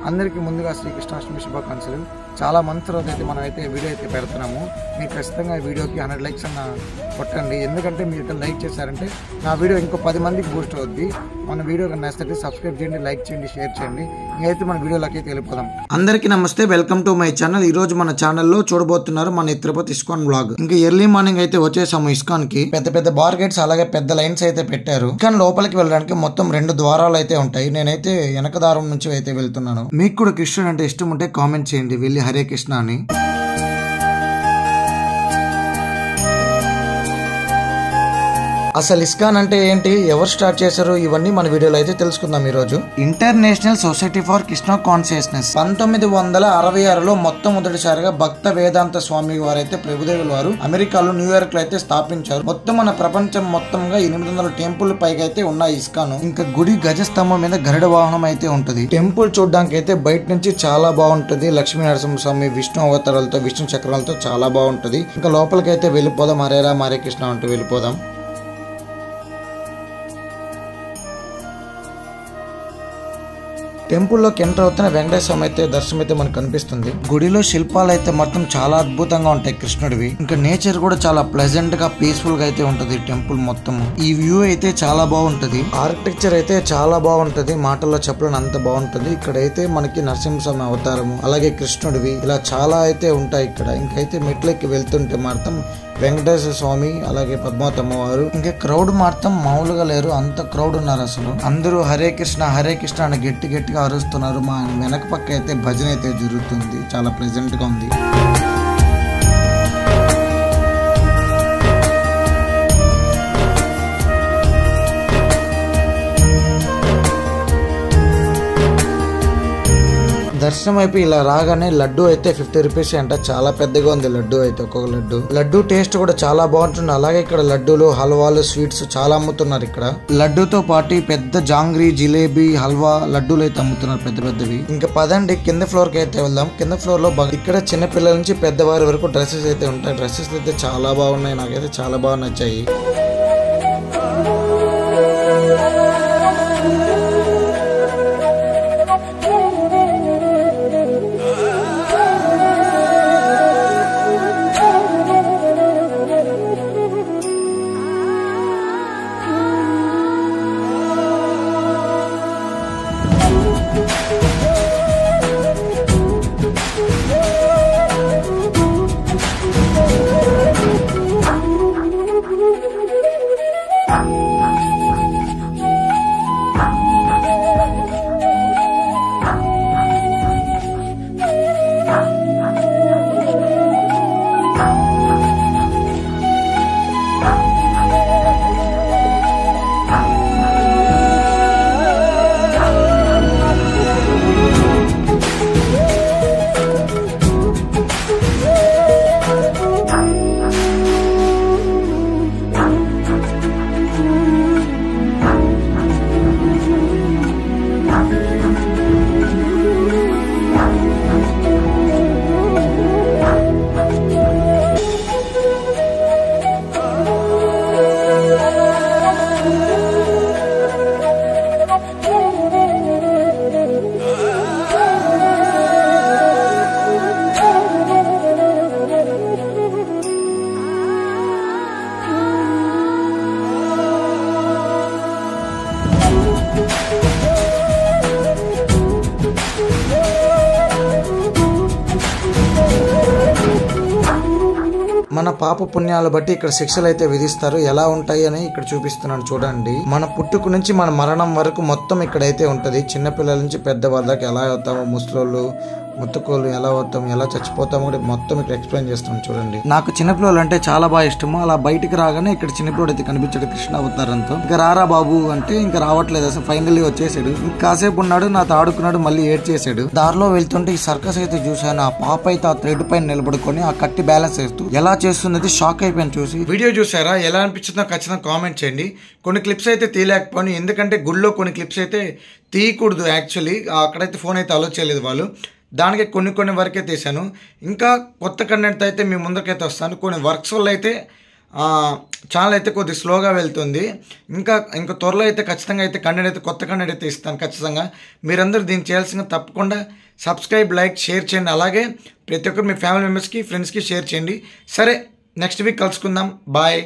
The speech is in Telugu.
అందరికీ ముందుగా శ్రీకృష్ణాష్టమి శుభాకాంక్షలు. చాలా మంచి రోజు అయితే మనం అయితే వీడియో అయితే పెడుతున్నాము. మీరు ఖచ్చితంగా ఈ వీడియోకి 100 లైక్స్ అన్న కొట్టండి. ఎందుకంటే మీరు లైక్ చేశారంటే నా వీడియో ఇంకో 10 మందికి బూస్ట్ అవుద్ది. మన వీడియో నచ్చితే సబ్స్క్రైబ్ చేయండి, లైక్ చేయండి, షేర్ చేయండి. ఇంకైతే మన వీడియోలోకి అయితే వెళ్ళిపోదాం. అందరికీ నమస్తే, వెల్కమ్ టు మై ఛానల్. ఈ రోజు మన ఛానల్లో చూడబోతున్నారు మన తిరుపతి ఇస్కాన్ బ్లాగ్. ఇంకా ఎర్లీ మార్నింగ్ అయితే వచ్చేసాము. ఇస్కాన్ కి పెద్ద పెద్ద బార్ గేట్స్ అలాగే పెద్ద లైన్స్ అయితే పెట్టారు. ఇస్కాన్ లోపలికి వెళ్ళడానికి మొత్తం 2 ద్వారాలు అయితే ఉంటాయి. నేనైతే వెనక దారం నుంచి అయితే వెళ్తున్నాను. మీకు కూడా కృష్ణుడు అంటే ఇష్టం ఉంటే కామెంట్ చేయండి, వెళ్ళి హరే కృష్ణ అని. అసలు ఇస్కాన్ అంటే ఏంటి, ఎవరు స్టార్ట్ చేశారు, ఇవన్నీ మన వీడియోలో అయితే తెలుసుకుందాం. ఈ రోజు international society for Krishna consciousness 1966లో మొట్టమొదటిసారిగా భక్త వేదాంత స్వామి వారు అయితే ప్రభుదేవుల వారు అమెరికాలో న్యూయార్క్ లో అయితే స్థాపించారు. మొత్తం మన ప్రపంచం మొత్తంగా 800 టెంపుల్ పైగా అయితే ఉన్నాయి ఇస్కాన్. ఇంకా గుడి గజస్తంభం మీద గరుడ వాహనం అయితే ఉంటది. టెంపుల్ చూడడానికి అయితే బయట నుంచి చాలా బాగుంటది. లక్ష్మీ నరసింహస్వామి విష్ణు అవతారాలతో విష్ణు చక్రాలతో చాలా బాగుంటది. ఇంకా లోపలికి అయితే వెళ్ళిపోదాం. హరే రామ హరే కృష్ణ అంటూ వెళ్ళిపోదాం. టెంపుల్లోకి ఎంటర్ అవుతున్న వెంకటేశ్వర స్వామి అయితే దర్శనం అయితే మనకు కనిపిస్తుంది. గుడిలో శిల్పాలు అయితే మొత్తం చాలా అద్భుతంగా ఉంటాయి కృష్ణుడివి. ఇంకా నేచర్ కూడా చాలా ప్లెజెంట్ గా పీస్ఫుల్ గా అయితే ఉంటది టెంపుల్ మొత్తం. ఈ వ్యూ అయితే చాలా బాగుంటది. ఆర్కిటెక్చర్ అయితే చాలా బాగుంటది, మాటల్లో చెప్పలేని అంత బాగుంటది. ఇక్కడైతే మనకి నరసింహస్వామి అవతారము అలాగే కృష్ణుడివి ఇలా చాలా అయితే ఉంటాయి ఇక్కడ. ఇంకైతే మెట్లెక్కి వెళ్తుంటే మాత్రం వెంకటేశ్వర స్వామి అలాగే పద్మావతమ్మ వారు. ఇంకా క్రౌడ్ మాత్రం మామూలుగా లేరు, అంత క్రౌడ్ ఉన్నారు. అసలు అందరూ హరే కృష్ణ అని గట్టి గట్టిగా అరుస్తున్నారు. మా వెనక పక్క అయితే భజన అయితే జరుగుతుంది. చాలా ప్లెజెంట్ గా ఉంది. దర్శనం అయిపోయి ఇలా రాగానే లడ్డు అయితే 50 రూపీస్ అంట. చాలా పెద్దగా ఉంది లడ్డు అయితే. ఒక్కొక్క లడ్డు టేస్ట్ కూడా చాలా బాగుంటుంది. అలాగే ఇక్కడ లడ్డూలు, హల్వాలు, స్వీట్స్ చాలా అమ్ముతున్నారు. ఇక్కడ లడ్డూతో పాటు పెద్ద జాంగ్రీ, జిలేబీ, హల్వా, లడ్డూలు అయితే అమ్ముతున్నారు పెద్ద పెద్దవి. ఇంకా పదండి కింద ఫ్లోర్ కి అయితే వెళ్దాం. కింద ఫ్లోర్ లో ఇక్కడ చిన్న పిల్లల నుంచి పెద్దవారి వరకు డ్రెస్సెస్ అయితే ఉంటాయి. డ్రెస్సెస్ అయితే చాలా బాగున్నాయి, నాకైతే చాలా బాగా నచ్చాయి. మన పాప పుణ్యాలు బట్టి ఇక్కడ శిక్షలు అయితే విధిస్తారు. ఎలా ఉంటాయి అని ఇక్కడ చూపిస్తున్నాను చూడండి. మన పుట్టుకు నుంచి మన మరణం వరకు మొత్తం ఇక్కడైతే ఉంటది. చిన్నపిల్లల నుంచి పెద్దవాళ్ళ దాకా ఎలా అవుతామో, ముసలోళ్ళు ముత్తకోళ్ళు ఎలా అవుతాం, ఎలా చచ్చిపోతామో కూడా మొత్తం ఇక్కడ ఎక్స్ప్లెయిన్ చేస్తాం చూడండి. నాకు చిన్నపిల్లలు అంటే చాలా బాగా ఇష్టము. అలా బయటికి రాగానే ఇక్కడ చిన్నపిల్లడు అయితే కనిపించాడు కృష్ణ అవతారంతో. ఇంకా రారా బాబు అంటే ఇంకా రావట్లేదు అసలు. ఫైనల్లీ వచ్చేసాడు. ఇంకాసేపు ఉన్నాడు, నాతో ఆడుకున్నాడు, మళ్ళీ ఏడ్చేసాడు. దారిలో వెళ్తుంటే ఈ సర్కస్ అయితే చూశాను. ఆ పాప అయితే ఆ థ్రెడ్ పైన నిలబడుకొని ఆ కట్టి బ్యాలెన్స్ చేస్తూ ఎలా చేస్తున్నది షాక్ అయిపోయాను చూసి. వీడియో చూసారా, ఎలా అనిపించిందో ఖచ్చితంగా కామెంట్ చేయండి. కొన్ని క్లిప్స్ అయితే తీయలేకపోయాను, ఎందుకంటే గుడిలో కొన్ని క్లిప్స్ అయితే తీయకూడదు యాక్చువల్లీ. అక్కడైతే ఫోన్ అయితే అలో చేయలేదు వాళ్ళు. దానికి కొన్ని వరకే తీశాను. ఇంకా కొత్త కంటెంట్ అయితే మీ ముందరికైతే వస్తాను. కొన్ని వర్క్స్ వల్ల అయితే ఛానల్ అయితే కొద్దిగా స్లోగా వెళ్తుంది. ఇంకా త్వరలో అయితే ఖచ్చితంగా అయితే కంటెంట్ అయితే కొత్త కంటెంట్ అయితే ఇస్తాను ఖచ్చితంగా. మీరందరూ దీన్ని చేయాల్సిన తప్పకుండా సబ్స్క్రైబ్, లైక్, షేర్ చేయండి. అలాగే ప్రతి ఒక్కరు మీ ఫ్యామిలీ మెంబర్స్కి, ఫ్రెండ్స్కి షేర్ చేయండి. సరే, నెక్స్ట్ వీక్ కలుసుకుందాం. బాయ్.